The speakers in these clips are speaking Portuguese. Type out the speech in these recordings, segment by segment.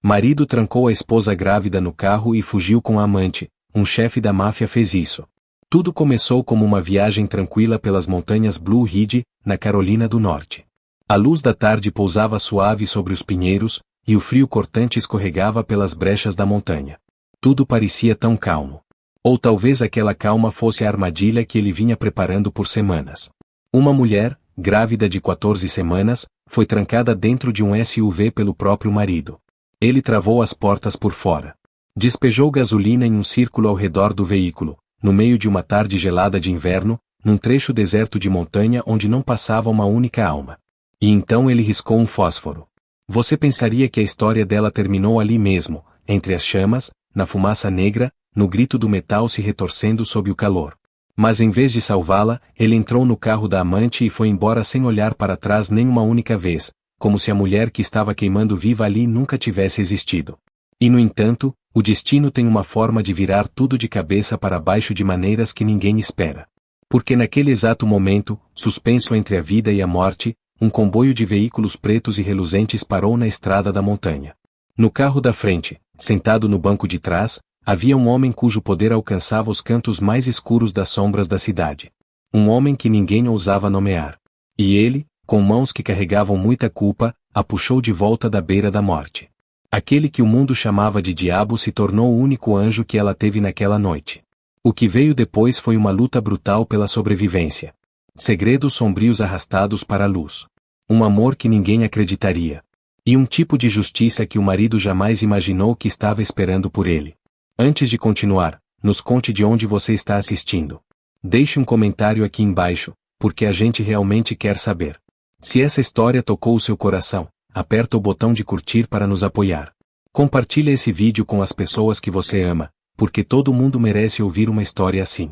Marido trancou a esposa grávida no carro e fugiu com a amante. Um chefe da máfia fez isso. Tudo começou como uma viagem tranquila pelas montanhas Blue Ridge, na Carolina do Norte. A luz da tarde pousava suave sobre os pinheiros, e o frio cortante escorregava pelas brechas da montanha. Tudo parecia tão calmo. Ou talvez aquela calma fosse a armadilha que ele vinha preparando por semanas. Uma mulher, grávida de 14 semanas, foi trancada dentro de um SUV pelo próprio marido. Ele travou as portas por fora. Despejou gasolina em um círculo ao redor do veículo, no meio de uma tarde gelada de inverno, num trecho deserto de montanha onde não passava uma única alma. E então ele riscou um fósforo. Você pensaria que a história dela terminou ali mesmo, entre as chamas, na fumaça negra, no grito do metal se retorcendo sob o calor. Mas em vez de salvá-la, ele entrou no carro da amante e foi embora sem olhar para trás nem uma única vez, como se a mulher que estava queimando viva ali nunca tivesse existido. E no entanto, o destino tem uma forma de virar tudo de cabeça para baixo de maneiras que ninguém espera. Porque naquele exato momento, suspenso entre a vida e a morte, um comboio de veículos pretos e reluzentes parou na estrada da montanha. No carro da frente, sentado no banco de trás, havia um homem cujo poder alcançava os cantos mais escuros das sombras da cidade. Um homem que ninguém ousava nomear. E ele, com mãos que carregavam muita culpa, a puxou de volta da beira da morte. Aquele que o mundo chamava de diabo se tornou o único anjo que ela teve naquela noite. O que veio depois foi uma luta brutal pela sobrevivência. Segredos sombrios arrastados para a luz. Um amor que ninguém acreditaria. E um tipo de justiça que o marido jamais imaginou que estava esperando por ele. Antes de continuar, nos conte de onde você está assistindo. Deixe um comentário aqui embaixo, porque a gente realmente quer saber. Se essa história tocou o seu coração, aperta o botão de curtir para nos apoiar. Compartilhe esse vídeo com as pessoas que você ama, porque todo mundo merece ouvir uma história assim.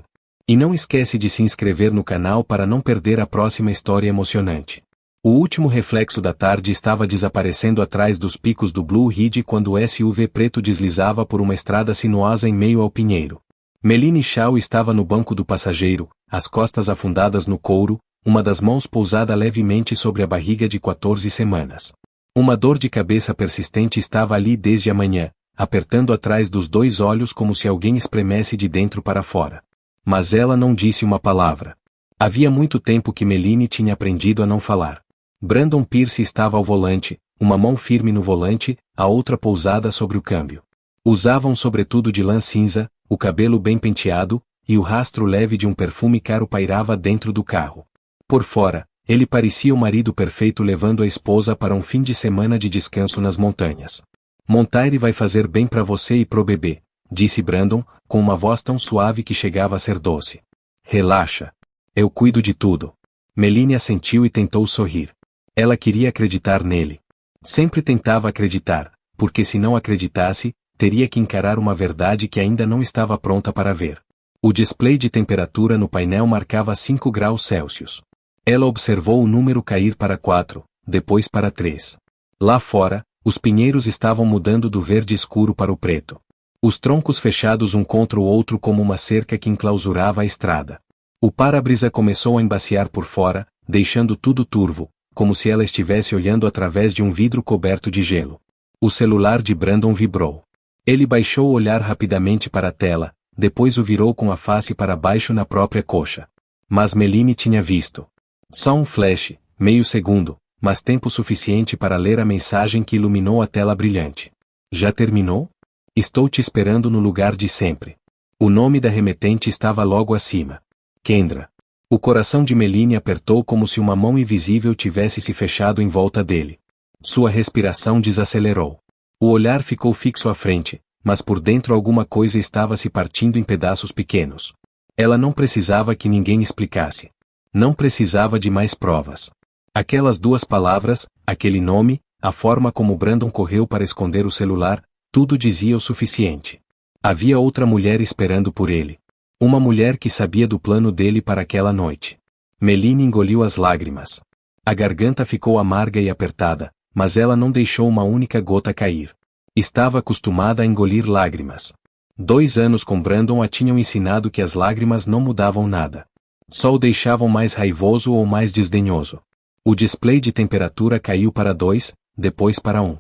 E não esquece de se inscrever no canal para não perder a próxima história emocionante. O último reflexo da tarde estava desaparecendo atrás dos picos do Blue Ridge quando o SUV preto deslizava por uma estrada sinuosa em meio ao pinheiro. Meline Shaw estava no banco do passageiro, as costas afundadas no couro, uma das mãos pousada levemente sobre a barriga de 14 semanas. Uma dor de cabeça persistente estava ali desde a manhã, apertando atrás dos dois olhos como se alguém espremesse de dentro para fora. Mas ela não disse uma palavra. Havia muito tempo que Meline tinha aprendido a não falar. Brandon Pierce estava ao volante, uma mão firme no volante, a outra pousada sobre o câmbio. Usava um sobretudo de lã cinza, o cabelo bem penteado, e o rastro leve de um perfume caro pairava dentro do carro. Por fora, ele parecia o marido perfeito levando a esposa para um fim de semana de descanso nas montanhas. Montaire vai fazer bem para você e pro bebê, disse Brandon, com uma voz tão suave que chegava a ser doce. Relaxa. Eu cuido de tudo. Meline assentiu e tentou sorrir. Ela queria acreditar nele. Sempre tentava acreditar, porque se não acreditasse, teria que encarar uma verdade que ainda não estava pronta para ver. O display de temperatura no painel marcava 5 graus Celsius. Ela observou o número cair para 4, depois para 3. Lá fora, os pinheiros estavam mudando do verde escuro para o preto. Os troncos fechados um contra o outro como uma cerca que enclausurava a estrada. O para-brisa começou a embaciar por fora, deixando tudo turvo, como se ela estivesse olhando através de um vidro coberto de gelo. O celular de Brandon vibrou. Ele baixou o olhar rapidamente para a tela, depois o virou com a face para baixo na própria coxa. Mas Meline tinha visto. Só um flash, meio segundo, mas tempo suficiente para ler a mensagem que iluminou a tela brilhante. Já terminou? Estou te esperando no lugar de sempre. O nome da remetente estava logo acima. Kendra. O coração de Meline apertou como se uma mão invisível tivesse se fechado em volta dele. Sua respiração desacelerou. O olhar ficou fixo à frente, mas por dentro alguma coisa estava se partindo em pedaços pequenos. Ela não precisava que ninguém explicasse. Não precisava de mais provas. Aquelas duas palavras, aquele nome, a forma como Brandon correu para esconder o celular, tudo dizia o suficiente. Havia outra mulher esperando por ele. Uma mulher que sabia do plano dele para aquela noite. Meline engoliu as lágrimas. A garganta ficou amarga e apertada, mas ela não deixou uma única gota cair. Estava acostumada a engolir lágrimas. 2 anos com Brandon a tinham ensinado que as lágrimas não mudavam nada. Só o deixavam mais raivoso ou mais desdenhoso. O display de temperatura caiu para 2, depois para 1.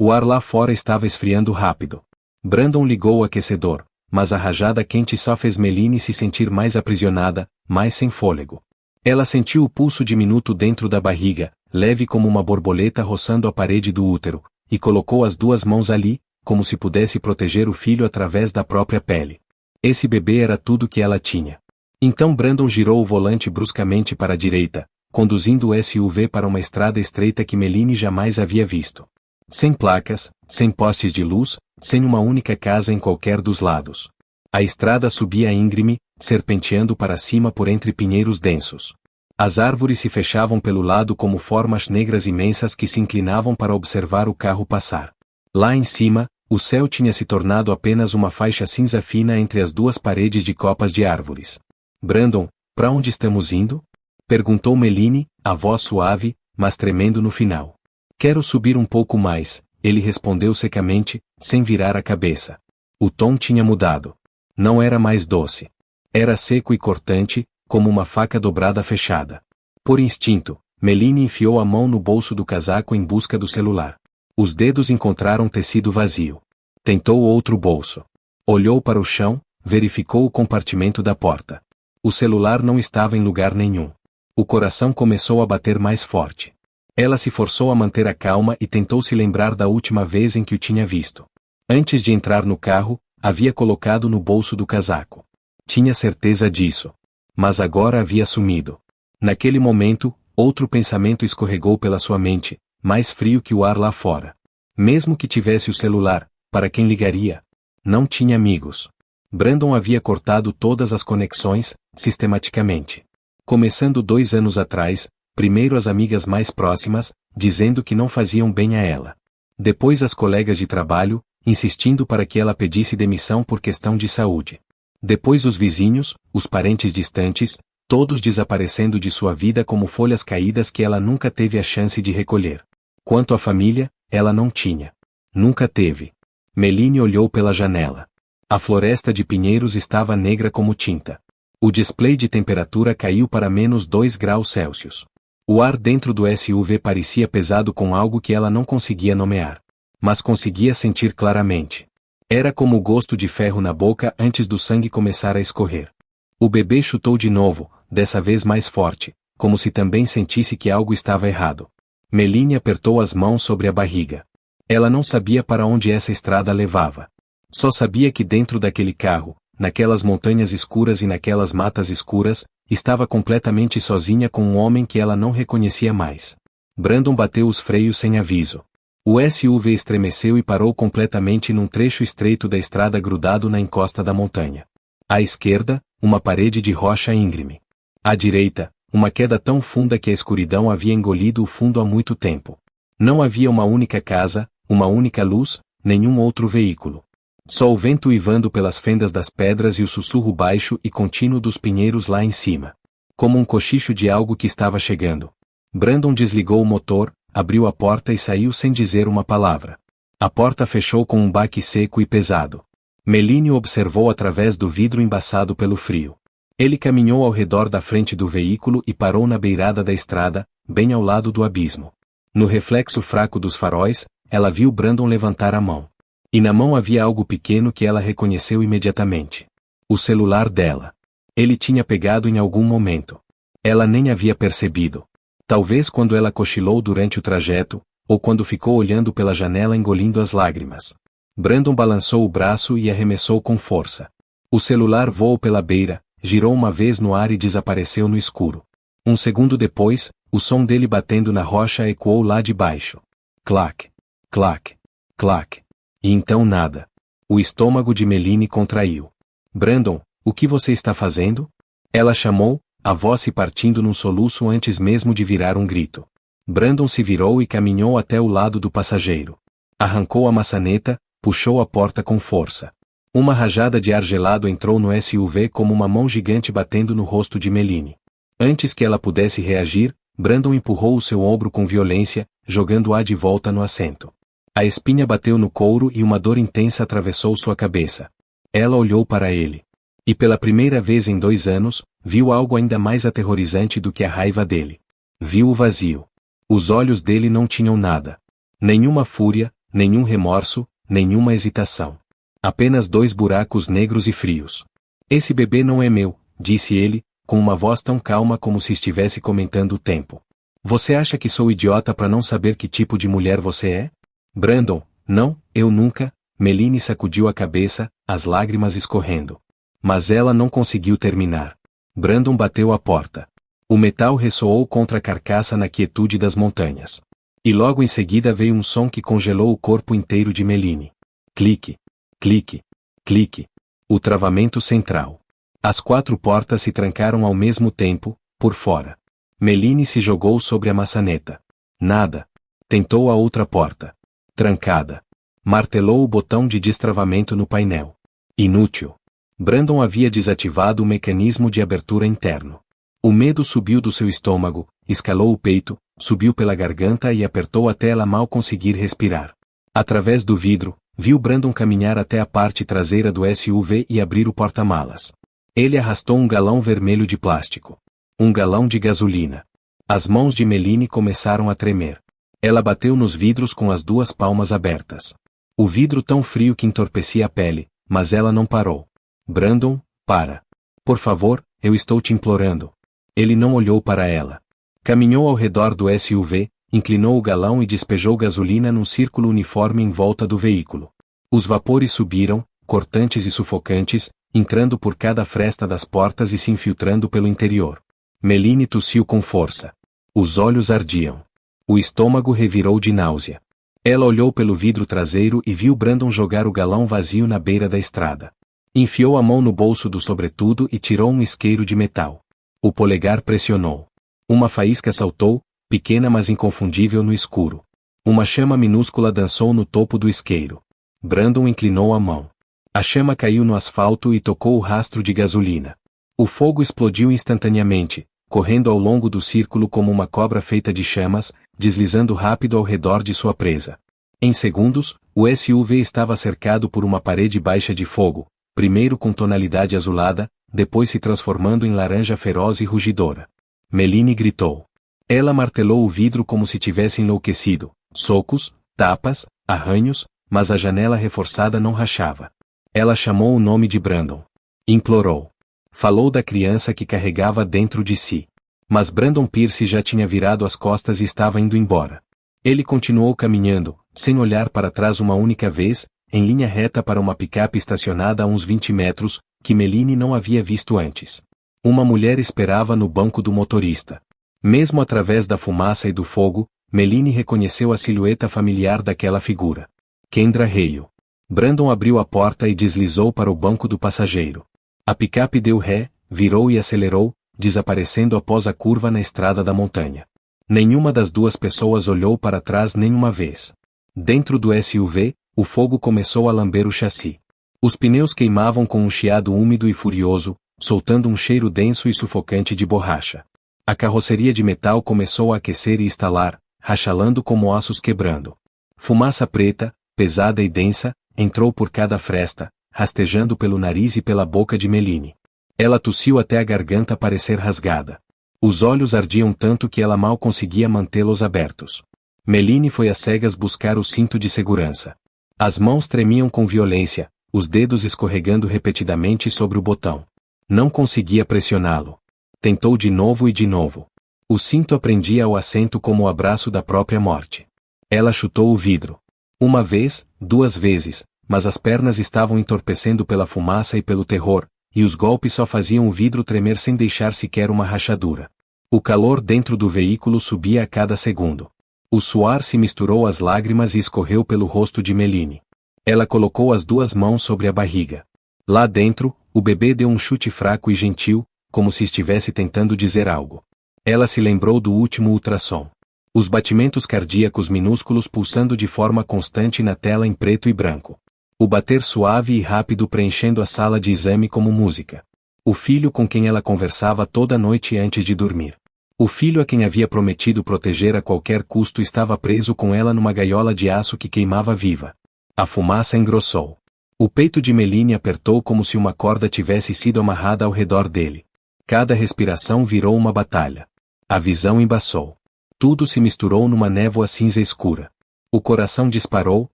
O ar lá fora estava esfriando rápido. Brandon ligou o aquecedor, mas a rajada quente só fez Meline se sentir mais aprisionada, mais sem fôlego. Ela sentiu o pulso diminuto dentro da barriga, leve como uma borboleta roçando a parede do útero, e colocou as duas mãos ali, como se pudesse proteger o filho através da própria pele. Esse bebê era tudo que ela tinha. Então Brandon girou o volante bruscamente para a direita, conduzindo o SUV para uma estrada estreita que Meline jamais havia visto. Sem placas, sem postes de luz, sem uma única casa em qualquer dos lados. A estrada subia íngreme, serpenteando para cima por entre pinheiros densos. As árvores se fechavam pelo lado como formas negras imensas que se inclinavam para observar o carro passar. Lá em cima, o céu tinha se tornado apenas uma faixa cinza fina entre as duas paredes de copas de árvores. Brandon, para onde estamos indo? Perguntou Meline, a voz suave, mas tremendo no final. Quero subir um pouco mais, ele respondeu secamente, sem virar a cabeça. O tom tinha mudado. Não era mais doce. Era seco e cortante, como uma faca dobrada fechada. Por instinto, Meline enfiou a mão no bolso do casaco em busca do celular. Os dedos encontraram tecido vazio. Tentou outro bolso. Olhou para o chão, verificou o compartimento da porta. O celular não estava em lugar nenhum. O coração começou a bater mais forte. Ela se forçou a manter a calma e tentou se lembrar da última vez em que o tinha visto. Antes de entrar no carro, havia colocado no bolso do casaco. Tinha certeza disso. Mas agora havia sumido. Naquele momento, outro pensamento escorregou pela sua mente, mais frio que o ar lá fora. Mesmo que tivesse o celular, para quem ligaria? Não tinha amigos. Brandon havia cortado todas as conexões, sistematicamente. Começando 2 anos atrás, primeiro as amigas mais próximas, dizendo que não faziam bem a ela. Depois as colegas de trabalho, insistindo para que ela pedisse demissão por questão de saúde. Depois os vizinhos, os parentes distantes, todos desaparecendo de sua vida como folhas caídas que ela nunca teve a chance de recolher. Quanto à família, ela não tinha. Nunca teve. Meline olhou pela janela. A floresta de pinheiros estava negra como tinta. O display de temperatura caiu para -2 graus Celsius. O ar dentro do SUV parecia pesado com algo que ela não conseguia nomear. Mas conseguia sentir claramente. Era como o gosto de ferro na boca antes do sangue começar a escorrer. O bebê chutou de novo, dessa vez mais forte, como se também sentisse que algo estava errado. Meline apertou as mãos sobre a barriga. Ela não sabia para onde essa estrada levava. Só sabia que dentro daquele carro, naquelas montanhas escuras e naquelas matas escuras, estava completamente sozinha com um homem que ela não reconhecia mais. Brandon bateu os freios sem aviso. O SUV estremeceu e parou completamente num trecho estreito da estrada grudado na encosta da montanha. À esquerda, uma parede de rocha íngreme. À direita, uma queda tão funda que a escuridão havia engolido o fundo há muito tempo. Não havia uma única casa, uma única luz, nenhum outro veículo. Só o vento uivando pelas fendas das pedras e o sussurro baixo e contínuo dos pinheiros lá em cima. Como um cochicho de algo que estava chegando. Brandon desligou o motor, abriu a porta e saiu sem dizer uma palavra. A porta fechou com um baque seco e pesado. Meline o observou através do vidro embaçado pelo frio. Ele caminhou ao redor da frente do veículo e parou na beirada da estrada, bem ao lado do abismo. No reflexo fraco dos faróis, ela viu Brandon levantar a mão. E na mão havia algo pequeno que ela reconheceu imediatamente. O celular dela. Ele tinha pegado em algum momento. Ela nem havia percebido. Talvez quando ela cochilou durante o trajeto, ou quando ficou olhando pela janela engolindo as lágrimas. Brandon balançou o braço e arremessou com força. O celular voou pela beira, girou uma vez no ar e desapareceu no escuro. Um segundo depois, o som dele batendo na rocha ecoou lá de baixo. Clac, clac, clac. E então nada. O estômago de Meline contraiu. Brandon, o que você está fazendo? Ela chamou, a voz se partindo num soluço antes mesmo de virar um grito. Brandon se virou e caminhou até o lado do passageiro. Arrancou a maçaneta, puxou a porta com força. Uma rajada de ar gelado entrou no SUV como uma mão gigante batendo no rosto de Meline. Antes que ela pudesse reagir, Brandon empurrou o seu ombro com violência, jogando-a de volta no assento. A espinha bateu no couro e uma dor intensa atravessou sua cabeça. Ela olhou para ele. E pela primeira vez em 2 anos, viu algo ainda mais aterrorizante do que a raiva dele. Viu o vazio. Os olhos dele não tinham nada. Nenhuma fúria, nenhum remorso, nenhuma hesitação. Apenas 2 buracos negros e frios. Esse bebê não é meu, disse ele, com uma voz tão calma como se estivesse comentando o tempo. Você acha que sou idiota para não saber que tipo de mulher você é? Brandon, não, eu nunca. Meline sacudiu a cabeça, as lágrimas escorrendo. Mas ela não conseguiu terminar. Brandon bateu a porta. O metal ressoou contra a carcaça na quietude das montanhas. E logo em seguida veio um som que congelou o corpo inteiro de Meline. Clique, clique, clique. O travamento central. As 4 portas se trancaram ao mesmo tempo, por fora. Meline se jogou sobre a maçaneta. Nada. Tentou a outra porta. Trancada. Martelou o botão de destravamento no painel. Inútil. Brandon havia desativado o mecanismo de abertura interno. O medo subiu do seu estômago, escalou o peito, subiu pela garganta e apertou até ela mal conseguir respirar. Através do vidro, viu Brandon caminhar até a parte traseira do SUV e abrir o porta-malas. Ele arrastou um galão vermelho de plástico. Um galão de gasolina. As mãos de Meline começaram a tremer. Ela bateu nos vidros com as 2 palmas abertas. O vidro tão frio que entorpecia a pele, mas ela não parou. Brandon, para. Por favor, eu estou te implorando. Ele não olhou para ela. Caminhou ao redor do SUV, inclinou o galão e despejou gasolina num círculo uniforme em volta do veículo. Os vapores subiram, cortantes e sufocantes, entrando por cada fresta das portas e se infiltrando pelo interior. Meline tossiu com força. Os olhos ardiam. O estômago revirou de náusea. Ela olhou pelo vidro traseiro e viu Brandon jogar o galão vazio na beira da estrada. Enfiou a mão no bolso do sobretudo e tirou um isqueiro de metal. O polegar pressionou. Uma faísca saltou, pequena mas inconfundível no escuro. Uma chama minúscula dançou no topo do isqueiro. Brandon inclinou a mão. A chama caiu no asfalto e tocou o rastro de gasolina. O fogo explodiu instantaneamente, correndo ao longo do círculo como uma cobra feita de chamas, deslizando rápido ao redor de sua presa. Em segundos, o SUV estava cercado por uma parede baixa de fogo, primeiro com tonalidade azulada, depois se transformando em laranja feroz e rugidora. Meline gritou. Ela martelou o vidro como se tivesse enlouquecido, socos, tapas, arranhos, mas a janela reforçada não rachava. Ela chamou o nome de Brandon. Implorou. Falou da criança que carregava dentro de si. Mas Brandon Pierce já tinha virado as costas e estava indo embora. Ele continuou caminhando, sem olhar para trás uma única vez, em linha reta para uma picape estacionada a uns 20 metros, que Meline não havia visto antes. Uma mulher esperava no banco do motorista. Mesmo através da fumaça e do fogo, Meline reconheceu a silhueta familiar daquela figura. Kendra Hale. Brandon abriu a porta e deslizou para o banco do passageiro. A picape deu ré, virou e acelerou, desaparecendo após a curva na estrada da montanha. Nenhuma das 2 pessoas olhou para trás nenhuma vez. Dentro do SUV, o fogo começou a lamber o chassi. Os pneus queimavam com um chiado úmido e furioso, soltando um cheiro denso e sufocante de borracha. A carroceria de metal começou a aquecer e estalar, rachalando como ossos quebrando. Fumaça preta, pesada e densa, entrou por cada fresta, rastejando pelo nariz e pela boca de Meline. Ela tossiu até a garganta parecer rasgada. Os olhos ardiam tanto que ela mal conseguia mantê-los abertos. Meline foi às cegas buscar o cinto de segurança. As mãos tremiam com violência, os dedos escorregando repetidamente sobre o botão. Não conseguia pressioná-lo. Tentou de novo e de novo. O cinto prendia ao assento como o abraço da própria morte. Ela chutou o vidro. 1 vez, 2 vezes, mas as pernas estavam entorpecendo pela fumaça e pelo terror, e os golpes só faziam o vidro tremer sem deixar sequer uma rachadura. O calor dentro do veículo subia a cada segundo. O suor se misturou às lágrimas e escorreu pelo rosto de Meline. Ela colocou as 2 mãos sobre a barriga. Lá dentro, o bebê deu um chute fraco e gentil, como se estivesse tentando dizer algo. Ela se lembrou do último ultrassom. Os batimentos cardíacos minúsculos pulsando de forma constante na tela em preto e branco. O bater suave e rápido preenchendo a sala de exame como música. O filho com quem ela conversava toda noite antes de dormir. O filho a quem havia prometido proteger a qualquer custo estava preso com ela numa gaiola de aço que queimava viva. A fumaça engrossou. O peito de Meline apertou como se uma corda tivesse sido amarrada ao redor dele. Cada respiração virou uma batalha. A visão embaçou. Tudo se misturou numa névoa cinza escura. O coração disparou,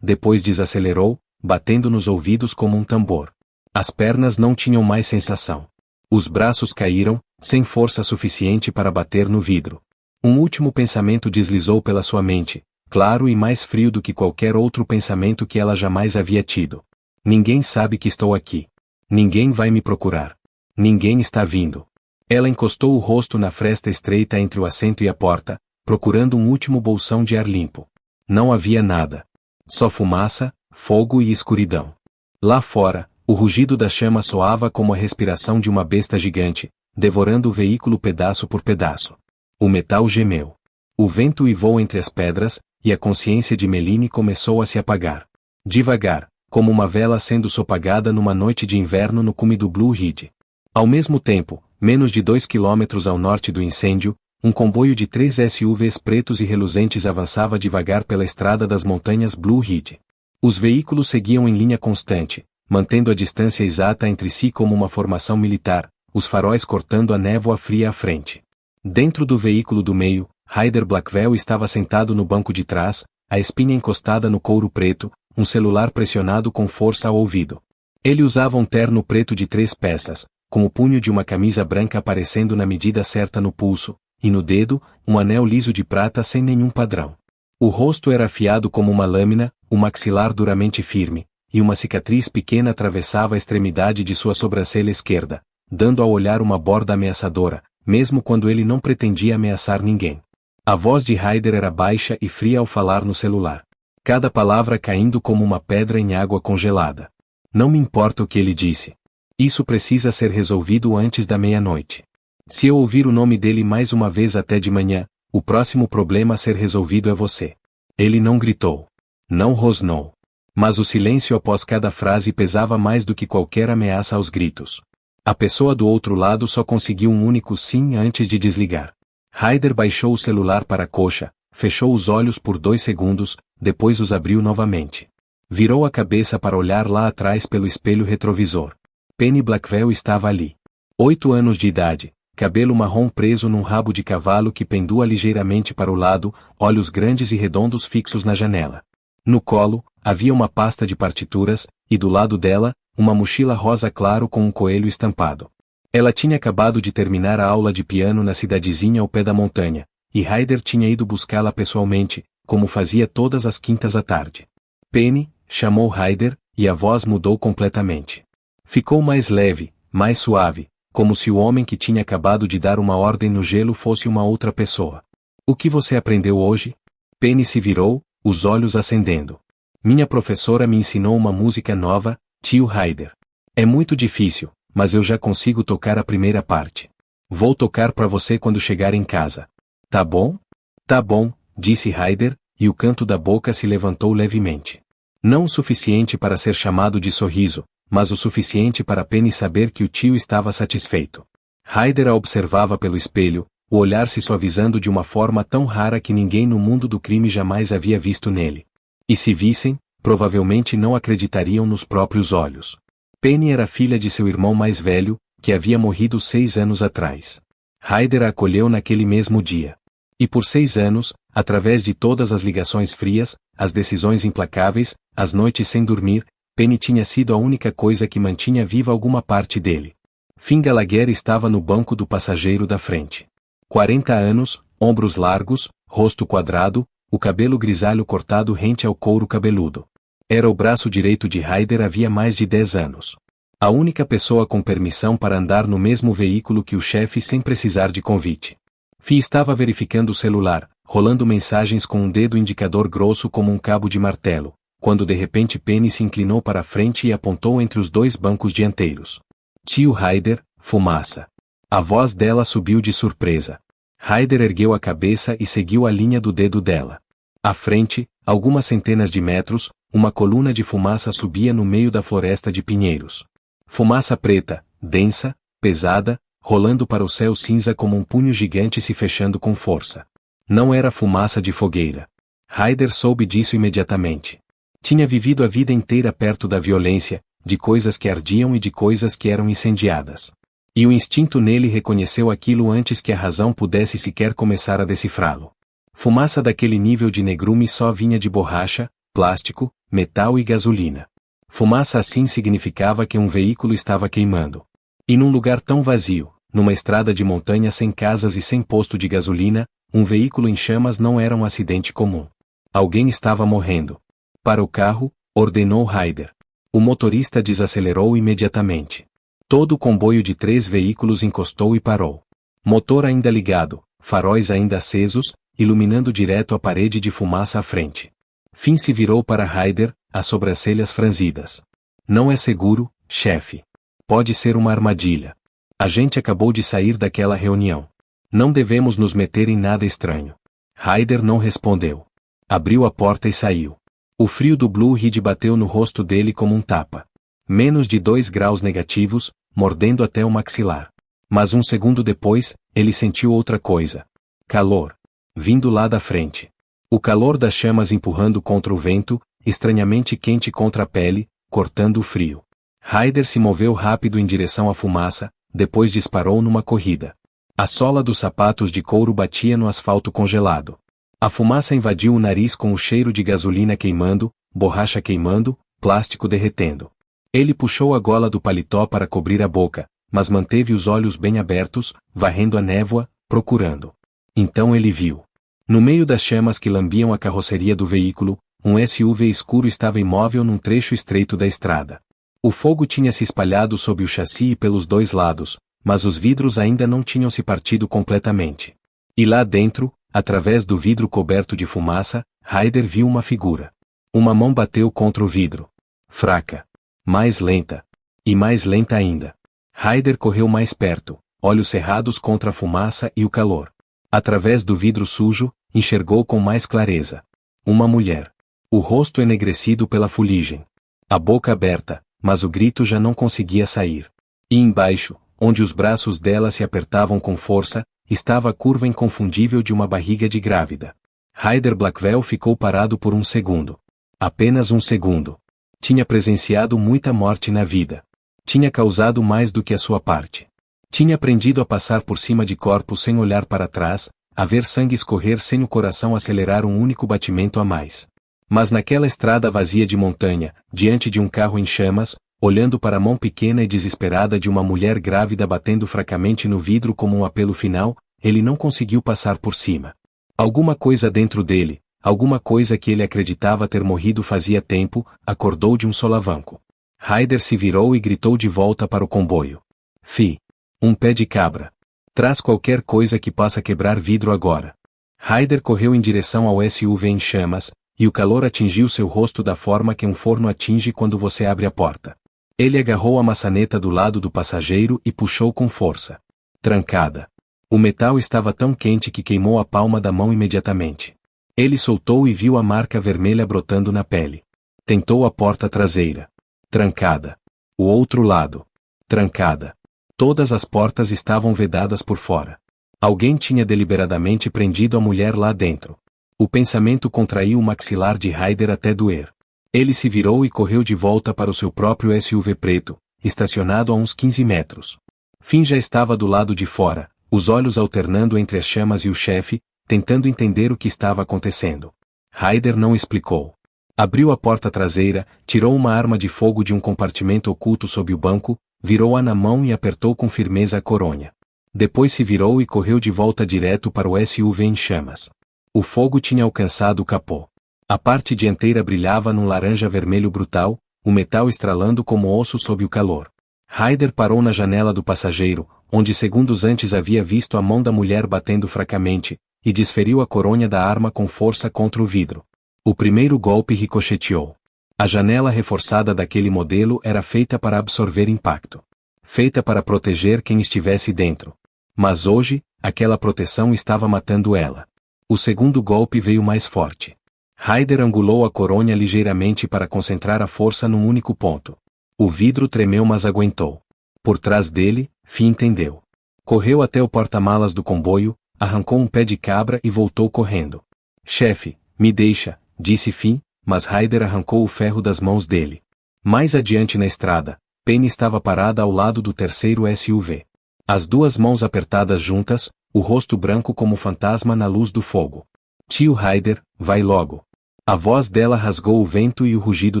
depois desacelerou, batendo nos ouvidos como um tambor. As pernas não tinham mais sensação. Os braços caíram, sem força suficiente para bater no vidro. Um último pensamento deslizou pela sua mente, claro e mais frio do que qualquer outro pensamento que ela jamais havia tido. Ninguém sabe que estou aqui. Ninguém vai me procurar. Ninguém está vindo. Ela encostou o rosto na fresta estreita entre o assento e a porta, procurando um último bolsão de ar limpo. Não havia nada. Só fumaça, fogo e escuridão. Lá fora, o rugido das chamas soava como a respiração de uma besta gigante, devorando o veículo pedaço por pedaço. O metal gemeu. O vento uivou entre as pedras, e a consciência de Meline começou a se apagar. Devagar, como uma vela sendo sopagada numa noite de inverno no cume do Blue Ridge. Ao mesmo tempo, menos de 2 quilômetros ao norte do incêndio, um comboio de 3 SUVs pretos e reluzentes avançava devagar pela estrada das montanhas Blue Ridge. Os veículos seguiam em linha constante, mantendo a distância exata entre si como uma formação militar, os faróis cortando a névoa fria à frente. Dentro do veículo do meio, Ryder Blackwell estava sentado no banco de trás, a espinha encostada no couro preto, um celular pressionado com força ao ouvido. Ele usava um terno preto de 3 peças, com o punho de uma camisa branca aparecendo na medida certa no pulso, e no dedo, um anel liso de prata sem nenhum padrão. O rosto era afiado como uma lâmina, o maxilar duramente firme, e uma cicatriz pequena atravessava a extremidade de sua sobrancelha esquerda, dando ao olhar uma borda ameaçadora, mesmo quando ele não pretendia ameaçar ninguém. A voz de Ryder era baixa e fria ao falar no celular. Cada palavra caindo como uma pedra em água congelada. Não me importa o que ele disse. Isso precisa ser resolvido antes da meia-noite. Se eu ouvir o nome dele mais uma vez até de manhã, o próximo problema a ser resolvido é você. Ele não gritou. Não rosnou. Mas o silêncio após cada frase pesava mais do que qualquer ameaça aos gritos. A pessoa do outro lado só conseguiu um único sim antes de desligar. Ryder baixou o celular para a coxa, fechou os olhos por 2 segundos, depois os abriu novamente. Virou a cabeça para olhar lá atrás pelo espelho retrovisor. Penny Blackwell estava ali. 8 anos de idade, cabelo marrom preso num rabo de cavalo que pendua ligeiramente para o lado, olhos grandes e redondos fixos na janela. No colo, havia uma pasta de partituras, e do lado dela, uma mochila rosa claro com um coelho estampado. Ela tinha acabado de terminar a aula de piano na cidadezinha ao pé da montanha, e Ryder tinha ido buscá-la pessoalmente, como fazia todas as quintas à tarde. Penny, chamou Ryder, e a voz mudou completamente. Ficou mais leve, mais suave, como se o homem que tinha acabado de dar uma ordem no gelo fosse uma outra pessoa. O que você aprendeu hoje? Penny se virou, os olhos acendendo. Minha professora me ensinou uma música nova, tio Ryder. É muito difícil, mas eu já consigo tocar a primeira parte. Vou tocar para você quando chegar em casa. Tá bom? Tá bom, disse Ryder, e o canto da boca se levantou levemente. Não o suficiente para ser chamado de sorriso, mas o suficiente para Penny saber que o tio estava satisfeito. Ryder a observava pelo espelho, o olhar se suavizando de uma forma tão rara que ninguém no mundo do crime jamais havia visto nele. E se vissem, provavelmente não acreditariam nos próprios olhos. Penny era filha de seu irmão mais velho, que havia morrido 6 anos atrás. Ryder a acolheu naquele mesmo dia. E por 6 anos, através de todas as ligações frias, as decisões implacáveis, as noites sem dormir, Penny tinha sido a única coisa que mantinha viva alguma parte dele. Finn Gallagher estava no banco do passageiro da frente. 40 anos, ombros largos, rosto quadrado, o cabelo grisalho cortado rente ao couro cabeludo. Era o braço direito de Ryder havia mais de 10 anos. A única pessoa com permissão para andar no mesmo veículo que o chefe sem precisar de convite. Fi estava verificando o celular, rolando mensagens com um dedo indicador grosso como um cabo de martelo, quando de repente Penny se inclinou para a frente e apontou entre os 2 bancos dianteiros. Tio Ryder, fumaça. A voz dela subiu de surpresa. Ryder ergueu a cabeça e seguiu a linha do dedo dela. À frente, algumas centenas de metros, uma coluna de fumaça subia no meio da floresta de pinheiros. Fumaça preta, densa, pesada, rolando para o céu cinza como um punho gigante se fechando com força. Não era fumaça de fogueira. Ryder soube disso imediatamente. Tinha vivido a vida inteira perto da violência, de coisas que ardiam e de coisas que eram incendiadas. E o instinto nele reconheceu aquilo antes que a razão pudesse sequer começar a decifrá-lo. Fumaça daquele nível de negrume só vinha de borracha, plástico, metal e gasolina. Fumaça assim significava que um veículo estava queimando. E num lugar tão vazio, numa estrada de montanha sem casas e sem posto de gasolina, um veículo em chamas não era um acidente comum. Alguém estava morrendo. Para o carro, ordenou Ryder. O motorista desacelerou imediatamente. Todo o comboio de 3 veículos encostou e parou. Motor ainda ligado, faróis ainda acesos, iluminando direto a parede de fumaça à frente. Finn se virou para Ryder, as sobrancelhas franzidas. Não é seguro, chefe. Pode ser uma armadilha. A gente acabou de sair daquela reunião. Não devemos nos meter em nada estranho. Ryder não respondeu. Abriu a porta e saiu. O frio do Blue Ridge bateu no rosto dele como um tapa. Menos de 2 graus negativos, mordendo até o maxilar. Mas um segundo depois, ele sentiu outra coisa. Calor. Vindo lá da frente. O calor das chamas empurrando contra o vento, estranhamente quente contra a pele, cortando o frio. Ryder se moveu rápido em direção à fumaça, depois disparou numa corrida. A sola dos sapatos de couro batia no asfalto congelado. A fumaça invadiu o nariz com o cheiro de gasolina queimando, borracha queimando, plástico derretendo. Ele puxou a gola do paletó para cobrir a boca, mas manteve os olhos bem abertos, varrendo a névoa, procurando. Então ele viu. No meio das chamas que lambiam a carroceria do veículo, um SUV escuro estava imóvel num trecho estreito da estrada. O fogo tinha se espalhado sob o chassi e pelos 2 lados, mas os vidros ainda não tinham se partido completamente. E lá dentro, através do vidro coberto de fumaça, Ryder viu uma figura. Uma mão bateu contra o vidro. Fraca. Mais lenta. E mais lenta ainda. Ryder correu mais perto, olhos cerrados contra a fumaça e o calor. Através do vidro sujo, enxergou com mais clareza. Uma mulher. O rosto enegrecido pela fuligem. A boca aberta, mas o grito já não conseguia sair. E embaixo, onde os braços dela se apertavam com força, estava a curva inconfundível de uma barriga de grávida. Ryder Blackwell ficou parado por um segundo. Apenas um segundo. Tinha presenciado muita morte na vida. Tinha causado mais do que a sua parte. Tinha aprendido a passar por cima de corpos sem olhar para trás, a ver sangue escorrer sem o coração acelerar um único batimento a mais. Mas naquela estrada vazia de montanha, diante de um carro em chamas, olhando para a mão pequena e desesperada de uma mulher grávida batendo fracamente no vidro como um apelo final, ele não conseguiu passar por cima. Alguma coisa dentro dele, alguma coisa que ele acreditava ter morrido fazia tempo, acordou de um solavanco. Ryder se virou e gritou de volta para o comboio. Fi. Um pé de cabra. Traz qualquer coisa que possa quebrar vidro agora. Ryder correu em direção ao SUV em chamas, e o calor atingiu seu rosto da forma que um forno atinge quando você abre a porta. Ele agarrou a maçaneta do lado do passageiro e puxou com força. Trancada. O metal estava tão quente que queimou a palma da mão imediatamente. Ele soltou e viu a marca vermelha brotando na pele. Tentou a porta traseira. Trancada. O outro lado. Trancada. Todas as portas estavam vedadas por fora. Alguém tinha deliberadamente prendido a mulher lá dentro. O pensamento contraiu o maxilar de Ryder até doer. Ele se virou e correu de volta para o seu próprio SUV preto, estacionado a uns 15 metros. Finn já estava do lado de fora, os olhos alternando entre as chamas e o chefe, tentando entender o que estava acontecendo. Ryder não explicou. Abriu a porta traseira, tirou uma arma de fogo de um compartimento oculto sob o banco, virou-a na mão e apertou com firmeza a coronha. Depois se virou e correu de volta direto para o SUV em chamas. O fogo tinha alcançado o capô. A parte dianteira brilhava num laranja-vermelho brutal, o metal estralando como osso sob o calor. Ryder parou na janela do passageiro, onde segundos antes havia visto a mão da mulher batendo fracamente, e desferiu a coronha da arma com força contra o vidro. O primeiro golpe ricocheteou. A janela reforçada daquele modelo era feita para absorver impacto. Feita para proteger quem estivesse dentro. Mas hoje, aquela proteção estava matando ela. O segundo golpe veio mais forte. Ryder angulou a coronha ligeiramente para concentrar a força num único ponto. O vidro tremeu mas aguentou. Por trás dele, Finn entendeu. Correu até o porta-malas do comboio, arrancou um pé de cabra e voltou correndo. Chefe, me deixa, disse Finn, mas Ryder arrancou o ferro das mãos dele. Mais adiante na estrada, Penny estava parada ao lado do terceiro SUV. As duas mãos apertadas juntas, o rosto branco como fantasma na luz do fogo. Tio Ryder, vai logo. A voz dela rasgou o vento e o rugido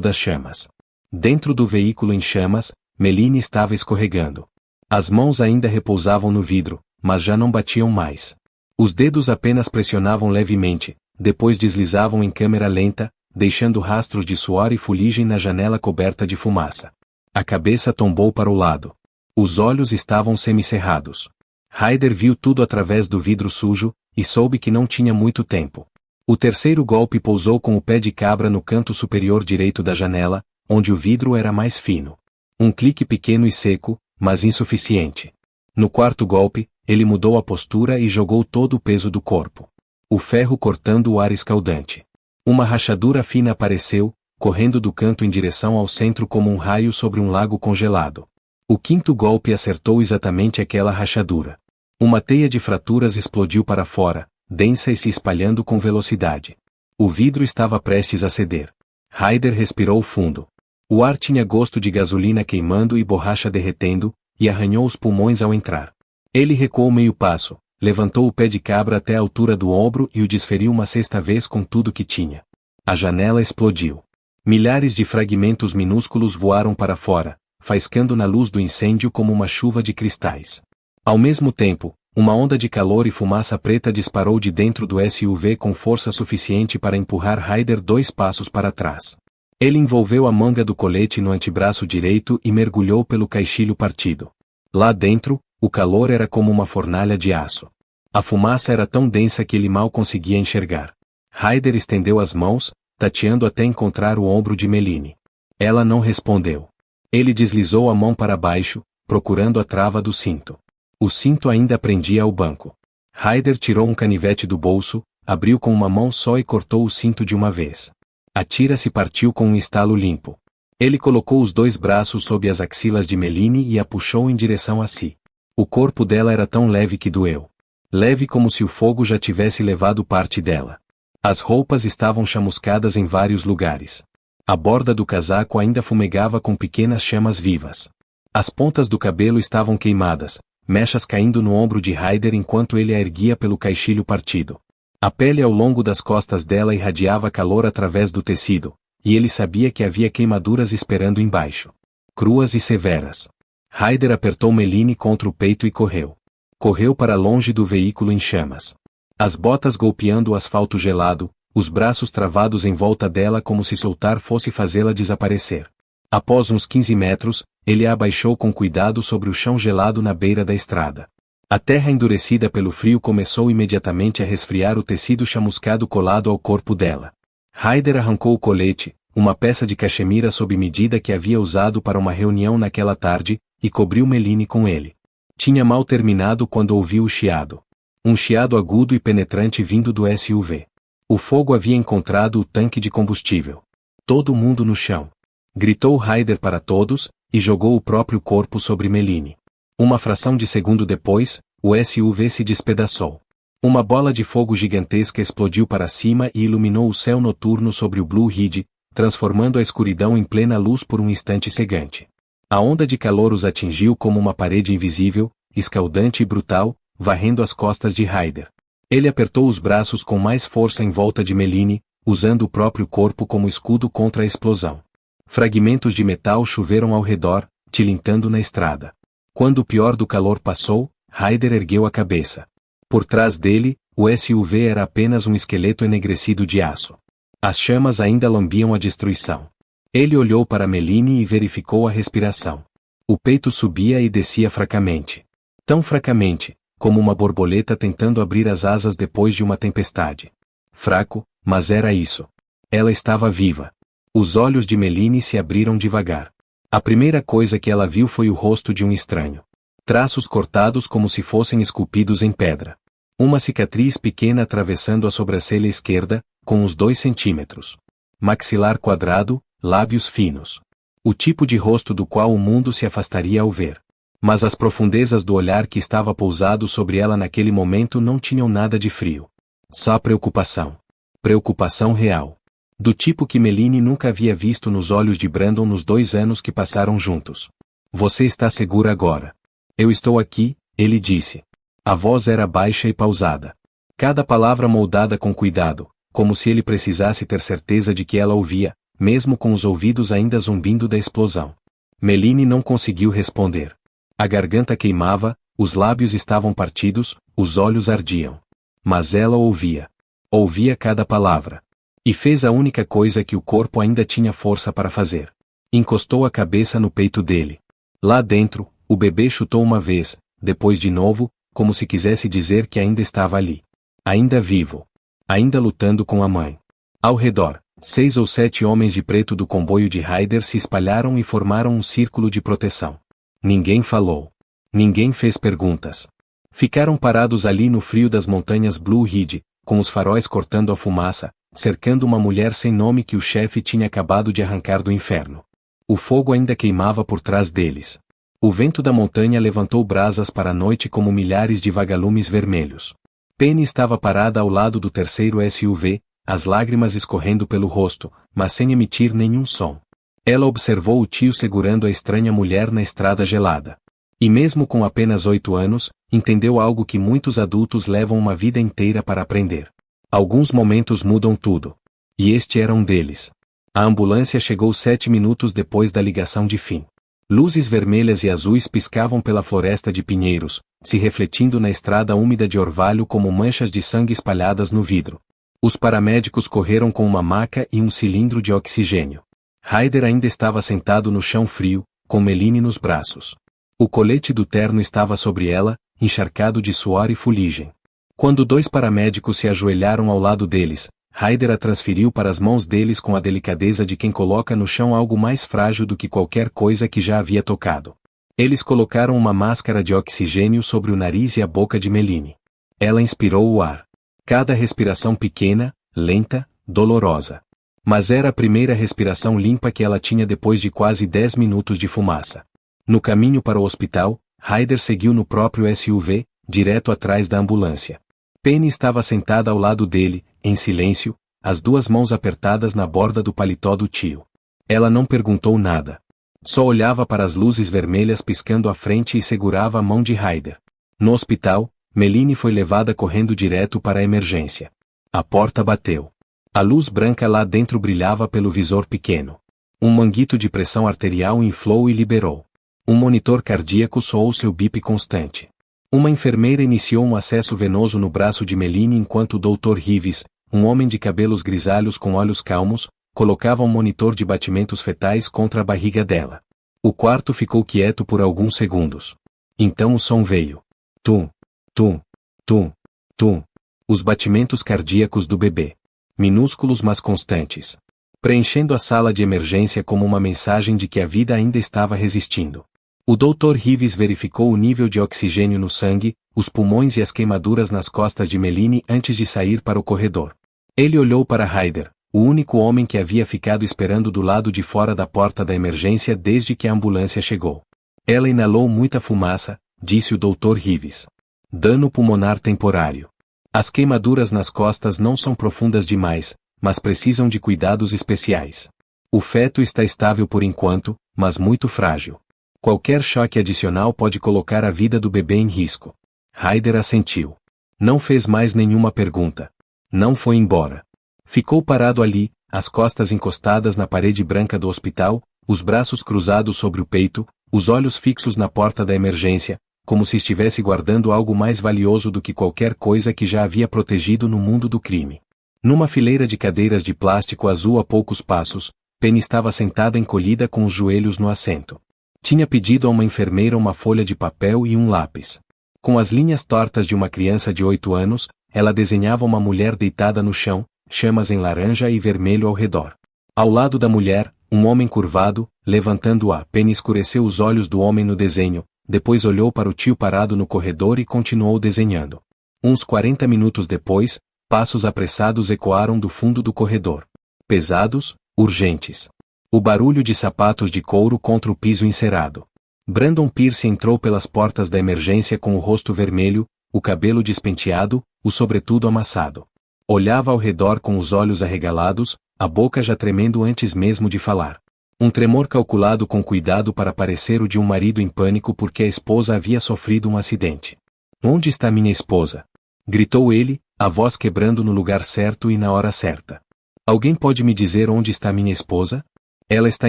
das chamas. Dentro do veículo em chamas, Meline estava escorregando. As mãos ainda repousavam no vidro, mas já não batiam mais. Os dedos apenas pressionavam levemente, depois deslizavam em câmera lenta, deixando rastros de suor e fuligem na janela coberta de fumaça. A cabeça tombou para o lado. Os olhos estavam semicerrados. Ryder viu tudo através do vidro sujo, e soube que não tinha muito tempo. O terceiro golpe pousou com o pé de cabra no canto superior direito da janela, onde o vidro era mais fino. Um clique pequeno e seco, mas insuficiente. No quarto golpe, ele mudou a postura e jogou todo o peso do corpo. O ferro cortando o ar escaldante. Uma rachadura fina apareceu, correndo do canto em direção ao centro como um raio sobre um lago congelado. O quinto golpe acertou exatamente aquela rachadura. Uma teia de fraturas explodiu para fora, densa e se espalhando com velocidade. O vidro estava prestes a ceder. Ryder respirou fundo. O ar tinha gosto de gasolina queimando e borracha derretendo, e arranhou os pulmões ao entrar. Ele recuou meio passo, levantou o pé de cabra até a altura do ombro e o desferiu uma sexta vez com tudo que tinha. A janela explodiu. Milhares de fragmentos minúsculos voaram para fora, faiscando na luz do incêndio como uma chuva de cristais. Ao mesmo tempo, uma onda de calor e fumaça preta disparou de dentro do SUV com força suficiente para empurrar Ryder 2 passos para trás. Ele envolveu a manga do colete no antebraço direito e mergulhou pelo caixilho partido. Lá dentro, o calor era como uma fornalha de aço. A fumaça era tão densa que ele mal conseguia enxergar. Ryder estendeu as mãos, tateando até encontrar o ombro de Meline. Ela não respondeu. Ele deslizou a mão para baixo, procurando a trava do cinto. O cinto ainda prendia ao banco. Ryder tirou um canivete do bolso, abriu com uma mão só e cortou o cinto de uma vez. A tira se partiu com um estalo limpo. Ele colocou os 2 braços sob as axilas de Meline e a puxou em direção a si. O corpo dela era tão leve que doeu. Leve como se o fogo já tivesse levado parte dela. As roupas estavam chamuscadas em vários lugares. A borda do casaco ainda fumegava com pequenas chamas vivas. As pontas do cabelo estavam queimadas, mechas caindo no ombro de Ryder enquanto ele a erguia pelo caixilho partido. A pele ao longo das costas dela irradiava calor através do tecido, e ele sabia que havia queimaduras esperando embaixo. Cruas e severas. Ryder apertou Meline contra o peito e correu. Correu para longe do veículo em chamas. As botas golpeando o asfalto gelado, os braços travados em volta dela como se soltar fosse fazê-la desaparecer. Após uns 15 metros, ele a abaixou com cuidado sobre o chão gelado na beira da estrada. A terra endurecida pelo frio começou imediatamente a resfriar o tecido chamuscado colado ao corpo dela. Ryder arrancou o colete, uma peça de cachemira sob medida que havia usado para uma reunião naquela tarde, e cobriu Meline com ele. Tinha mal terminado quando ouviu o chiado. Um chiado agudo e penetrante vindo do SUV. O fogo havia encontrado o tanque de combustível. Todo mundo no chão. Gritou Ryder para todos, e jogou o próprio corpo sobre Meline. Uma fração de segundo depois, o SUV se despedaçou. Uma bola de fogo gigantesca explodiu para cima e iluminou o céu noturno sobre o Blue Ridge, transformando a escuridão em plena luz por um instante cegante. A onda de calor os atingiu como uma parede invisível, escaldante e brutal, varrendo as costas de Ryder. Ele apertou os braços com mais força em volta de Meline, usando o próprio corpo como escudo contra a explosão. Fragmentos de metal choveram ao redor, tilintando na estrada. Quando o pior do calor passou, Ryder ergueu a cabeça. Por trás dele, o SUV era apenas um esqueleto enegrecido de aço. As chamas ainda lambiam a destruição. Ele olhou para Meline e verificou a respiração. O peito subia e descia fracamente. Tão fracamente, como uma borboleta tentando abrir as asas depois de uma tempestade. Fraco, mas era isso. Ela estava viva. Os olhos de Meline se abriram devagar. A primeira coisa que ela viu foi o rosto de um estranho. Traços cortados como se fossem esculpidos em pedra. Uma cicatriz pequena atravessando a sobrancelha esquerda, com uns 2 centímetros. Maxilar quadrado, lábios finos. O tipo de rosto do qual o mundo se afastaria ao ver. Mas as profundezas do olhar que estava pousado sobre ela naquele momento não tinham nada de frio. Só preocupação. Preocupação real. Do tipo que Meline nunca havia visto nos olhos de Brandon nos 2 anos que passaram juntos. Você está segura agora. Eu estou aqui, ele disse. A voz era baixa e pausada. Cada palavra moldada com cuidado, como se ele precisasse ter certeza de que ela ouvia, mesmo com os ouvidos ainda zumbindo da explosão. Méline não conseguiu responder. A garganta queimava, os lábios estavam partidos, os olhos ardiam. Mas ela ouvia. Ouvia cada palavra. E fez a única coisa que o corpo ainda tinha força para fazer. Encostou a cabeça no peito dele. Lá dentro, o bebê chutou uma vez, depois de novo, como se quisesse dizer que ainda estava ali. Ainda vivo. Ainda lutando com a mãe. Ao redor, 6 ou 7 homens de preto do comboio de Ryder se espalharam e formaram um círculo de proteção. Ninguém falou. Ninguém fez perguntas. Ficaram parados ali no frio das montanhas Blue Ridge, com os faróis cortando a fumaça, cercando uma mulher sem nome que o chefe tinha acabado de arrancar do inferno. O fogo ainda queimava por trás deles. O vento da montanha levantou brasas para a noite como milhares de vagalumes vermelhos. Penny estava parada ao lado do terceiro SUV, as lágrimas escorrendo pelo rosto, mas sem emitir nenhum som. Ela observou o tio segurando a estranha mulher na estrada gelada. E mesmo com apenas 8 anos, entendeu algo que muitos adultos levam uma vida inteira para aprender. Alguns momentos mudam tudo. E este era um deles. A ambulância chegou 7 minutos depois da ligação de fim. Luzes vermelhas e azuis piscavam pela floresta de pinheiros, se refletindo na estrada úmida de orvalho como manchas de sangue espalhadas no vidro. Os paramédicos correram com uma maca e um cilindro de oxigênio. Ryder ainda estava sentado no chão frio, com Méline nos braços. O colete do terno estava sobre ela, encharcado de suor e fuligem. Quando 2 paramédicos se ajoelharam ao lado deles, Ryder a transferiu para as mãos deles com a delicadeza de quem coloca no chão algo mais frágil do que qualquer coisa que já havia tocado. Eles colocaram uma máscara de oxigênio sobre o nariz e a boca de Méline. Ela inspirou o ar. Cada respiração pequena, lenta, dolorosa. Mas era a primeira respiração limpa que ela tinha depois de quase 10 minutos de fumaça. No caminho para o hospital, Ryder seguiu no próprio SUV, direto atrás da ambulância. Penny estava sentada ao lado dele, em silêncio, as 2 mãos apertadas na borda do paletó do tio. Ela não perguntou nada. Só olhava para as luzes vermelhas piscando à frente e segurava a mão de Ryder. No hospital, Méline foi levada correndo direto para a emergência. A porta bateu. A luz branca lá dentro brilhava pelo visor pequeno. Um manguito de pressão arterial inflou e liberou. Um monitor cardíaco soou seu bip constante. Uma enfermeira iniciou um acesso venoso no braço de Méline enquanto o Dr. Reeves, um homem de cabelos grisalhos com olhos calmos, colocava um monitor de batimentos fetais contra a barriga dela. O quarto ficou quieto por alguns segundos. Então o som veio. Tum, tum, tum, tum. Os batimentos cardíacos do bebê. Minúsculos mas constantes. Preenchendo a sala de emergência como uma mensagem de que a vida ainda estava resistindo. O Dr. Reeves verificou o nível de oxigênio no sangue, os pulmões e as queimaduras nas costas de Méline antes de sair para o corredor. Ele olhou para Ryder, o único homem que havia ficado esperando do lado de fora da porta da emergência desde que a ambulância chegou. Ela inalou muita fumaça, disse o Dr. Reeves. Dano pulmonar temporário. As queimaduras nas costas não são profundas demais, mas precisam de cuidados especiais. O feto está estável por enquanto, mas muito frágil. Qualquer choque adicional pode colocar a vida do bebê em risco. Ryder assentiu. Não fez mais nenhuma pergunta. Não foi embora. Ficou parado ali, as costas encostadas na parede branca do hospital, os braços cruzados sobre o peito, os olhos fixos na porta da emergência, como se estivesse guardando algo mais valioso do que qualquer coisa que já havia protegido no mundo do crime. Numa fileira de cadeiras de plástico azul a poucos passos, Penny estava sentada encolhida com os joelhos no assento. Tinha pedido a uma enfermeira uma folha de papel e um lápis. Com as linhas tortas de uma criança de 8 anos, ela desenhava uma mulher deitada no chão, chamas em laranja e vermelho ao redor. Ao lado da mulher, um homem curvado, levantando-a. Penny escureceu os olhos do homem no desenho, depois olhou para o tio parado no corredor e continuou desenhando. Uns 40 minutos depois, passos apressados ecoaram do fundo do corredor. Pesados, urgentes. O barulho de sapatos de couro contra o piso encerado. Brandon Pierce entrou pelas portas da emergência com o rosto vermelho, o cabelo despenteado, o sobretudo amassado. Olhava ao redor com os olhos arregalados, a boca já tremendo antes mesmo de falar. Um tremor calculado com cuidado para parecer o de um marido em pânico porque a esposa havia sofrido um acidente. Onde está minha esposa? Gritou ele, A voz quebrando no lugar certo e na hora certa. Alguém pode me dizer onde está minha esposa? Ela está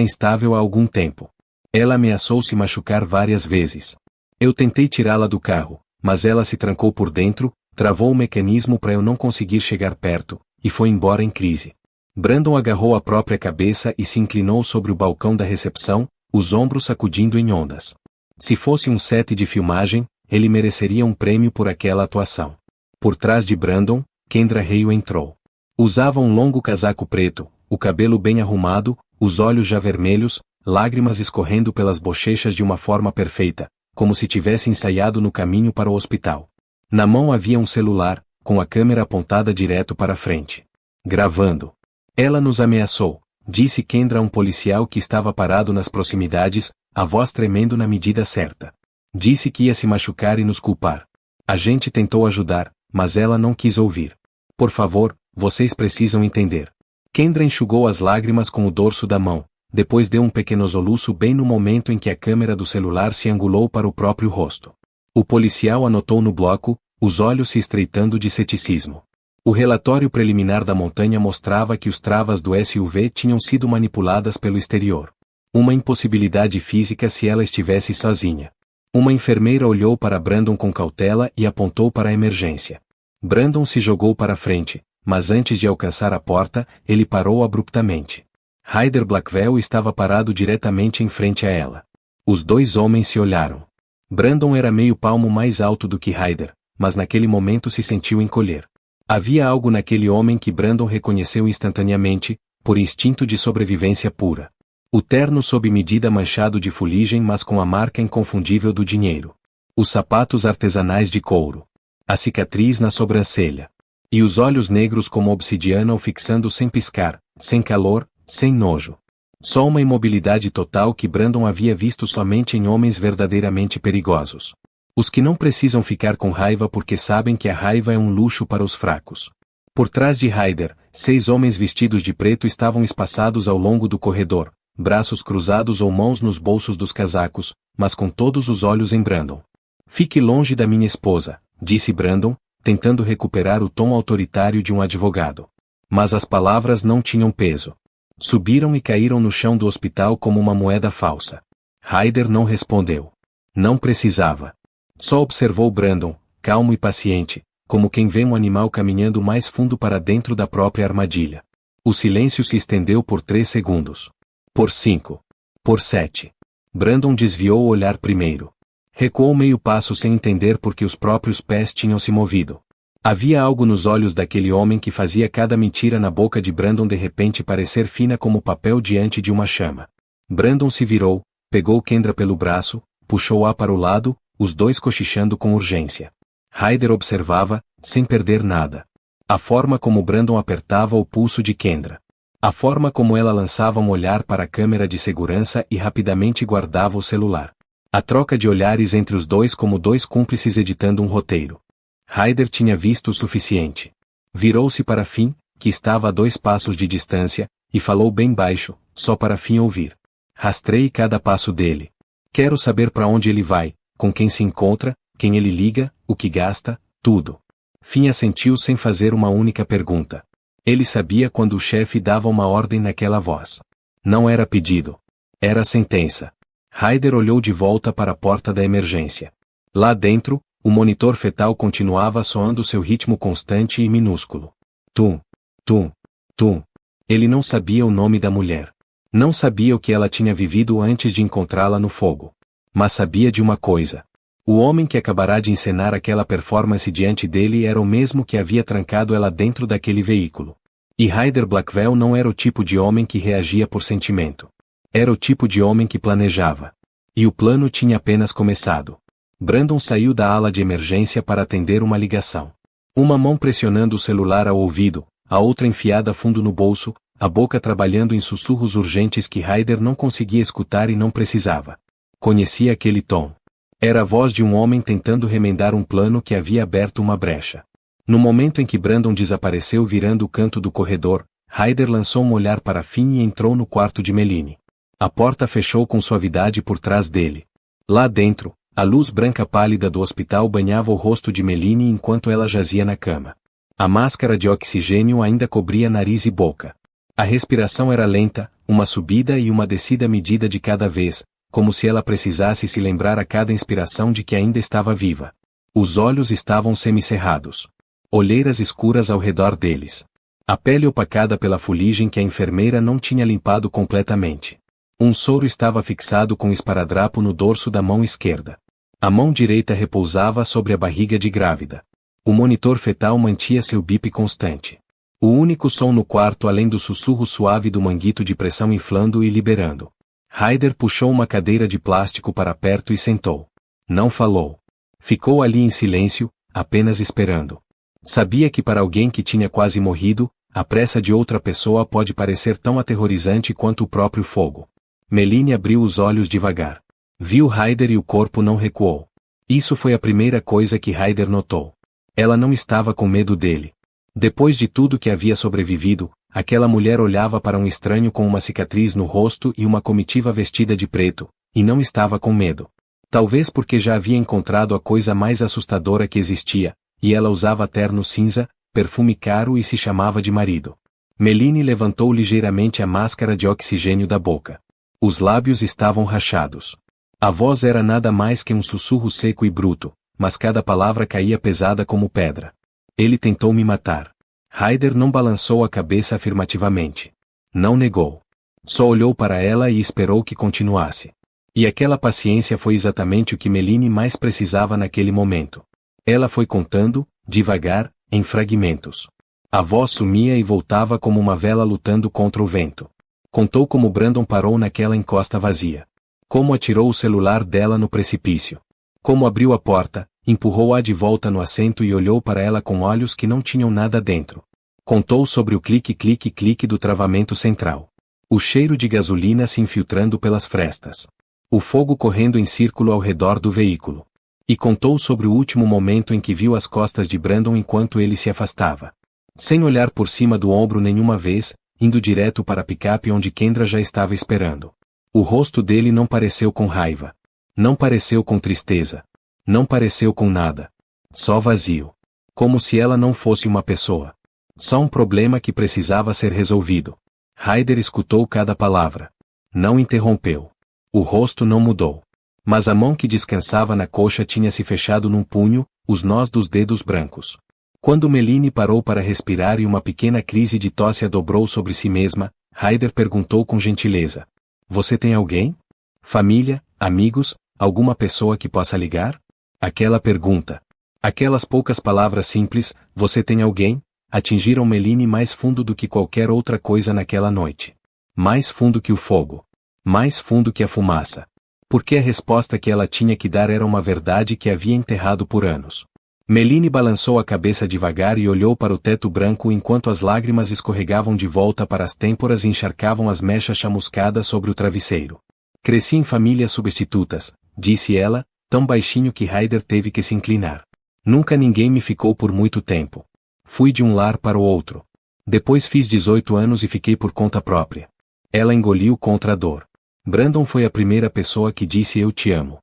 instável há algum tempo. Ela ameaçou se machucar várias vezes. Eu tentei tirá-la do carro, mas ela se trancou por dentro, travou o mecanismo para eu não conseguir chegar perto, e foi embora em crise. Brandon agarrou a própria cabeça e se inclinou sobre o balcão da recepção, os ombros sacudindo em ondas. Se fosse um set de filmagem, ele mereceria um prêmio por aquela atuação. Por trás de Brandon, Kendra Hale entrou. Usava um longo casaco preto, o cabelo bem arrumado, os olhos já vermelhos, lágrimas escorrendo pelas bochechas de uma forma perfeita, como se tivesse ensaiado no caminho para o hospital. Na mão havia um celular, com a câmera apontada direto para frente. Gravando. Ela nos ameaçou, disse Kendra a um policial que estava parado nas proximidades, a voz tremendo na medida certa. Disse que ia se machucar e nos culpar. A gente tentou ajudar, mas ela não quis ouvir. Por favor, vocês precisam entender. Kendra enxugou as lágrimas com o dorso da mão, depois deu um pequeno soluço bem no momento em que a câmera do celular se angulou para o próprio rosto. O policial anotou no bloco, os olhos se estreitando de ceticismo. O relatório preliminar da montanha mostrava que os travas do SUV tinham sido manipuladas pelo exterior. Uma impossibilidade física se ela estivesse sozinha. Uma enfermeira olhou para Brandon com cautela e apontou para a emergência. Brandon se jogou para frente, mas antes de alcançar a porta, ele parou abruptamente. Ryder Blackwell estava parado diretamente em frente a ela. Os dois homens se olharam. Brandon era meio palmo mais alto do que Ryder, mas naquele momento se sentiu encolher. Havia algo naquele homem que Brandon reconheceu instantaneamente, por instinto de sobrevivência pura. O terno sob medida manchado de fuligem mas com a marca inconfundível do dinheiro. Os sapatos artesanais de couro. A cicatriz na sobrancelha. E os olhos negros como obsidiana o fixando sem piscar, sem calor, sem nojo. Só uma imobilidade total que Brandon havia visto somente em homens verdadeiramente perigosos. Os que não precisam ficar com raiva porque sabem que a raiva é um luxo para os fracos. Por trás de Ryder, 6 homens vestidos de preto estavam espaçados ao longo do corredor, braços cruzados ou mãos nos bolsos dos casacos, mas com todos os olhos em Brandon. Fique longe da minha esposa, disse Brandon, tentando recuperar o tom autoritário de um advogado. Mas as palavras não tinham peso. Subiram e caíram no chão do hospital como uma moeda falsa. Ryder não respondeu. Não precisava. Só observou Brandon, calmo e paciente, como quem vê um animal caminhando mais fundo para dentro da própria armadilha. O silêncio se estendeu por 3 segundos. Por 5. Por 7. Brandon desviou o olhar primeiro. Recuou meio passo sem entender por que os próprios pés tinham se movido. Havia algo nos olhos daquele homem que fazia cada mentira na boca de Brandon de repente parecer fina como papel diante de uma chama. Brandon se virou, pegou Kendra pelo braço, puxou-a para o lado, os dois cochichando com urgência. Ryder observava, sem perder nada. A forma como Brandon apertava o pulso de Kendra. A forma como ela lançava um olhar para a câmera de segurança e rapidamente guardava o celular. A troca de olhares entre os dois como 2 cúmplices editando um roteiro. Ryder tinha visto o suficiente. Virou-se para Finn, que estava a 2 passos de distância, e falou bem baixo, só para Finn ouvir. Rastreie cada passo dele. Quero saber para onde ele vai, com quem se encontra, quem ele liga, o que gasta, tudo. Finn assentiu sem fazer uma única pergunta. Ele sabia quando o chefe dava uma ordem naquela voz. Não era pedido. Era sentença. Ryder olhou de volta para a porta da emergência. Lá dentro, o monitor fetal continuava soando seu ritmo constante e minúsculo. Tum, tum, tum. Ele não sabia o nome da mulher. Não sabia o que ela tinha vivido antes de encontrá-la no fogo. Mas sabia de uma coisa. O homem que acabará de encenar aquela performance diante dele era o mesmo que havia trancado ela dentro daquele veículo. E Ryder Blackwell não era o tipo de homem que reagia por sentimento. Era o tipo de homem que planejava. E o plano tinha apenas começado. Brandon saiu da ala de emergência para atender uma ligação. Uma mão pressionando o celular ao ouvido, a outra enfiada fundo no bolso, a boca trabalhando em sussurros urgentes que Ryder não conseguia escutar e não precisava. Conhecia aquele tom. Era a voz de um homem tentando remendar um plano que havia aberto uma brecha. No momento em que Brandon desapareceu virando o canto do corredor, Ryder lançou um olhar para Finn e entrou no quarto de Melanie. A porta fechou com suavidade por trás dele. Lá dentro, a luz branca pálida do hospital banhava o rosto de Melanie enquanto ela jazia na cama. A máscara de oxigênio ainda cobria nariz e boca. A respiração era lenta, uma subida e uma descida medida de cada vez, como se ela precisasse se lembrar a cada inspiração de que ainda estava viva. Os olhos estavam semicerrados. Olheiras escuras ao redor deles. A pele opacada pela fuligem que a enfermeira não tinha limpado completamente. Um soro estava fixado com esparadrapo no dorso da mão esquerda. A mão direita repousava sobre a barriga de grávida. O monitor fetal mantinha seu bip constante. O único som no quarto além do sussurro suave do manguito de pressão inflando e liberando. Ryder puxou uma cadeira de plástico para perto e sentou. Não falou. Ficou ali em silêncio, apenas esperando. Sabia que para alguém que tinha quase morrido, a pressa de outra pessoa pode parecer tão aterrorizante quanto o próprio fogo. Meline abriu os olhos devagar. Viu Ryder e o corpo não recuou. Isso foi a primeira coisa que Ryder notou. Ela não estava com medo dele. Depois de tudo que havia sobrevivido, aquela mulher olhava para um estranho com uma cicatriz no rosto e uma comitiva vestida de preto, e não estava com medo. Talvez porque já havia encontrado a coisa mais assustadora que existia, e ela usava terno cinza, perfume caro e se chamava de marido. Meline levantou ligeiramente a máscara de oxigênio da boca. Os lábios estavam rachados. A voz era nada mais que um sussurro seco e bruto, mas cada palavra caía pesada como pedra. Ele tentou me matar. Ryder não balançou a cabeça afirmativamente. Não negou. Só olhou para ela e esperou que continuasse. E aquela paciência foi exatamente o que Meline mais precisava naquele momento. Ela foi contando, devagar, em fragmentos. A voz sumia e voltava como uma vela lutando contra o vento. Contou como Brandon parou naquela encosta vazia. Como atirou o celular dela no precipício. Como abriu a porta, empurrou-a de volta no assento e olhou para ela com olhos que não tinham nada dentro. Contou sobre o clique-clique-clique do travamento central. O cheiro de gasolina se infiltrando pelas frestas. O fogo correndo em círculo ao redor do veículo. E contou sobre o último momento em que viu as costas de Brandon enquanto ele se afastava. Sem olhar por cima do ombro nenhuma vez, indo direto para a picape onde Kendra já estava esperando. O rosto dele não pareceu com raiva. Não pareceu com tristeza. Não pareceu com nada. Só vazio. Como se ela não fosse uma pessoa. Só um problema que precisava ser resolvido. Ryder escutou cada palavra. Não interrompeu. O rosto não mudou. Mas a mão que descansava na coxa tinha se fechado num punho, os nós dos dedos brancos. Quando Meline parou para respirar e uma pequena crise de tosse a dobrou sobre si mesma, Ryder perguntou com gentileza. Você tem alguém? Família, amigos, alguma pessoa que possa ligar? Aquela pergunta. Aquelas poucas palavras simples, você tem alguém? Atingiram Meline mais fundo do que qualquer outra coisa naquela noite. Mais fundo que o fogo. Mais fundo que a fumaça. Porque a resposta que ela tinha que dar era uma verdade que havia enterrado por anos. Meline balançou a cabeça devagar e olhou para o teto branco enquanto as lágrimas escorregavam de volta para as têmporas e encharcavam as mechas chamuscadas sobre o travesseiro. Cresci em famílias substitutas, disse ela, tão baixinho que Ryder teve que se inclinar. Nunca ninguém me ficou por muito tempo. Fui de um lar para o outro. Depois fiz 18 anos e fiquei por conta própria. Ela engoliu contra a dor. Brandon foi a primeira pessoa que disse eu te amo.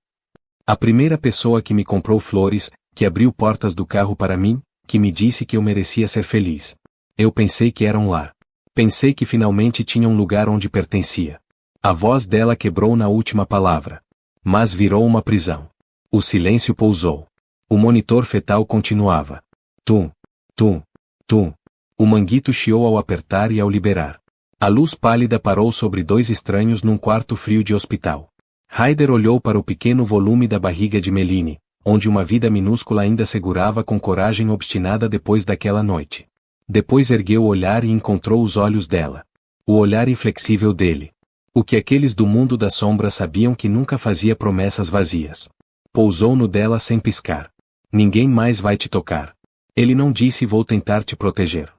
A primeira pessoa que me comprou flores, que abriu portas do carro para mim, que me disse que eu merecia ser feliz. Eu pensei que era um lar. Pensei que finalmente tinha um lugar onde pertencia. A voz dela quebrou na última palavra. Mas virou uma prisão. O silêncio pousou. O monitor fetal continuava. Tum, tum, tum. O manguito chiou ao apertar e ao liberar. A luz pálida parou sobre dois estranhos num quarto frio de hospital. Ryder olhou para o pequeno volume da barriga de Meline, onde uma vida minúscula ainda segurava com coragem obstinada depois daquela noite. Depois ergueu o olhar e encontrou os olhos dela. O olhar inflexível dele. O que aqueles do mundo das sombras sabiam que nunca fazia promessas vazias. Pousou no dela sem piscar. Ninguém mais vai te tocar. Ele não disse vou tentar te proteger.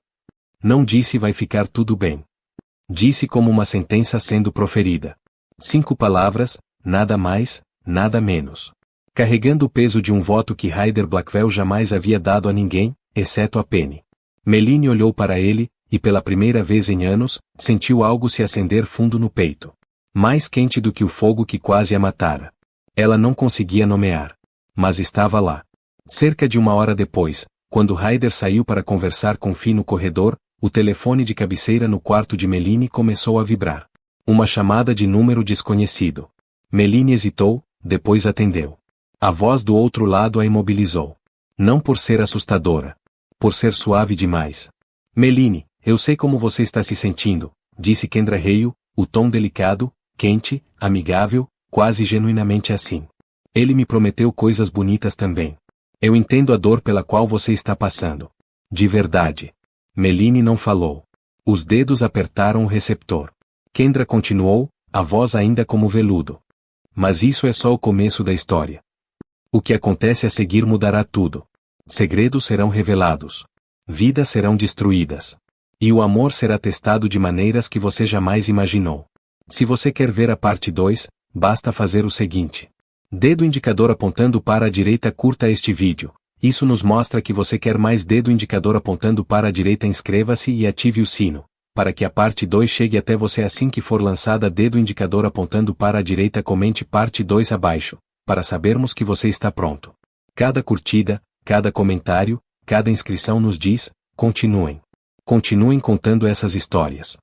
Não disse vai ficar tudo bem. Disse como uma sentença sendo proferida. 5 palavras, nada mais, nada menos. Carregando o peso de um voto que Ryder Blackwell jamais havia dado a ninguém, exceto a Penny. Meline olhou para ele, e pela primeira vez em anos, sentiu algo se acender fundo no peito. Mais quente do que o fogo que quase a matara. Ela não conseguia nomear. Mas estava lá. Cerca de 1 hora depois, Quando Ryder saiu para conversar com Fi no corredor, o telefone de cabeceira no quarto de Meline começou a vibrar. Uma chamada de número desconhecido. Meline hesitou, depois atendeu. A voz do outro lado a imobilizou. Não por ser assustadora. Por ser suave demais. Meline, eu sei como você está se sentindo, disse Kendra Hale, o tom delicado, quente, amigável, quase genuinamente assim. Ele me prometeu coisas bonitas também. Eu entendo a dor pela qual você está passando. De verdade. Meline não falou. Os dedos apertaram o receptor. Kendra continuou, a voz ainda como veludo. Mas isso é só o começo da história. O que acontece a seguir mudará tudo. Segredos serão revelados. Vidas serão destruídas. E o amor será testado de maneiras que você jamais imaginou. Se você quer ver a parte 2, basta fazer o seguinte. Dedo indicador apontando para a direita, curta este vídeo. Isso nos mostra que você quer mais. Dedo indicador apontando para a direita, inscreva-se e ative o sino, para que a parte 2 chegue até você assim que for lançada. Dedo indicador apontando para a direita, comente parte 2 abaixo, para sabermos que você está pronto. Cada curtida, cada comentário, cada inscrição nos diz, continuem. Continuem contando essas histórias.